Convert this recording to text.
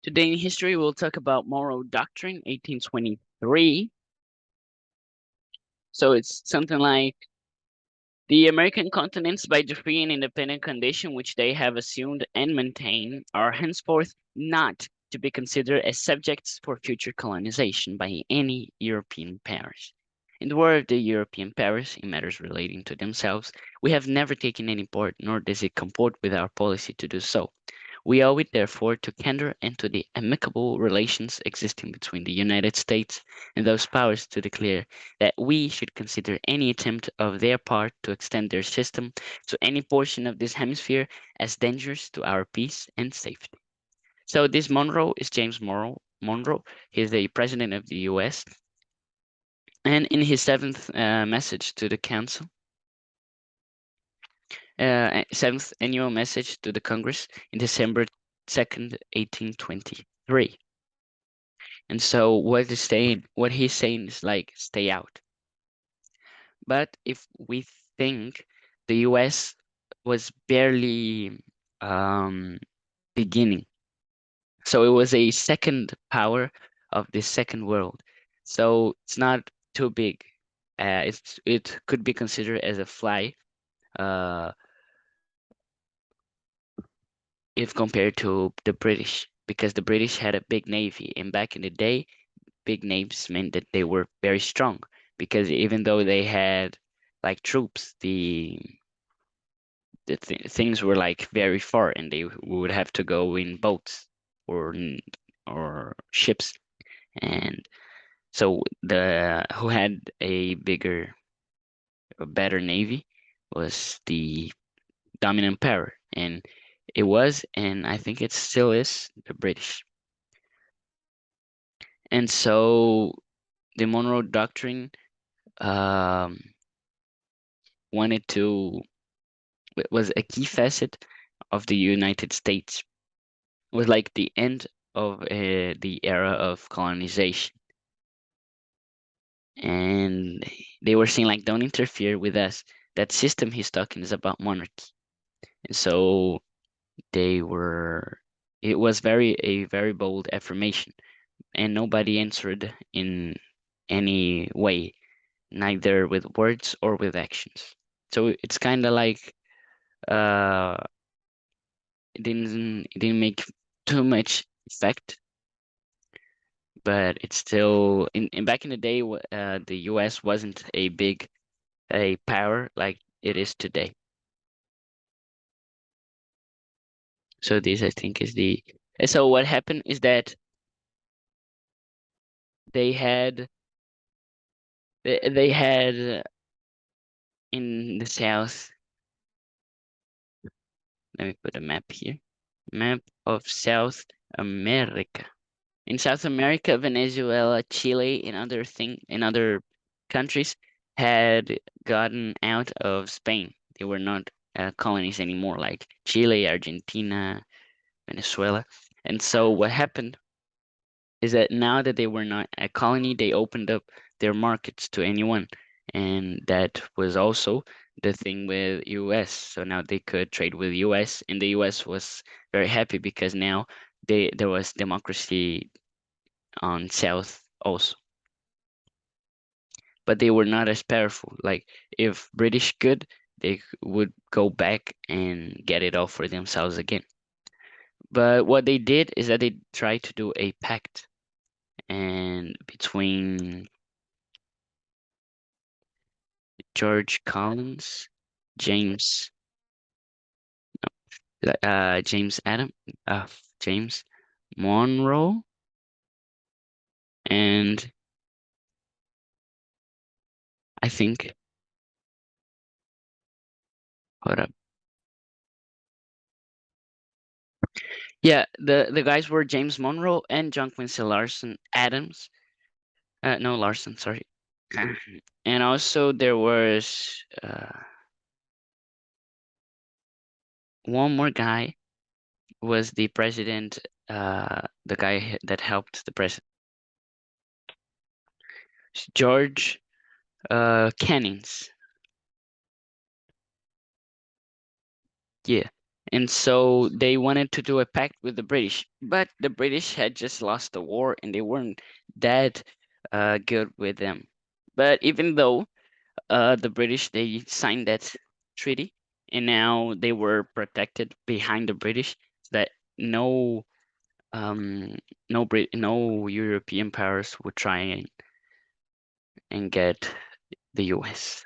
Today in history, we'll talk about Monroe Doctrine, 1823. So it's something like the American continents, by the free and independent condition which they have assumed and maintain, are henceforth not to be considered as subjects for future colonization by any European powers. In the word of the European powers, in matters relating to themselves, we have never taken any part, nor does it comport with our policy to do so. We owe it, therefore, to candor and to the amicable relations existing between the United States and those powers to declare that we should consider any attempt of their part to extend their system to any portion of this hemisphere as dangerous to our peace and safety. So this Monroe is James Monroe. He's the president of the U.S. And in his message to the council, seventh annual message to the Congress in December 2nd, 1823. And so what he's saying is like, stay out. But if we think the US was barely beginning, so it was a second power of the second world. So it's not too big. It could be considered as a fly uh, if compared to the British, because the British had a big navy, and back in the day, big navies meant that they were very strong. Because even though they had like troops, things were like very far, and they would have to go in boats or or ships, and so the who had a better navy was the dominant power, and it was, and I think it still is, the British. And so the Monroe Doctrine um, wanted to was a key facet of the United States. It was like the end of the era of colonization, and they were saying like, don't interfere with us. That system he's talking is about monarchy, and so they were. It was a very bold affirmation, and nobody answered in any way, neither with words or with actions. So it's kind of like uh, it didn't make too much effect, but it's still in back in the day. The U.S. wasn't a power like it is today. So this, I think, is the. And so what happened is that they had they had in the south. Let me put a map here. Map of South America. In South America, Venezuela, Chile, and other countries had gotten out of Spain. They were not colonies anymore, like Chile, Argentina, Venezuela. And so what happened is that now that they were not a colony, they opened up their markets to anyone. And that was also the thing with US. So now they could trade with US, and the US was very happy because now there was democracy on South also. But they were not as powerful. Like if British could, they would go back and get it all for themselves again. But what they did is that they tried to do a pact and between George Collins, James, James Adam, James Monroe, and I think, hold up. Yeah, the guys were James Monroe and John Quincy Larson Adams. No, Larson, sorry. And also there was one more guy was the president, the guy that helped the president, George Cannings. Yeah. And so they wanted to do a pact with the British, but the British had just lost the war and they weren't that good with them. But even though the British, they signed that treaty, and now they were protected behind the British, so that no no European powers would try and get the US.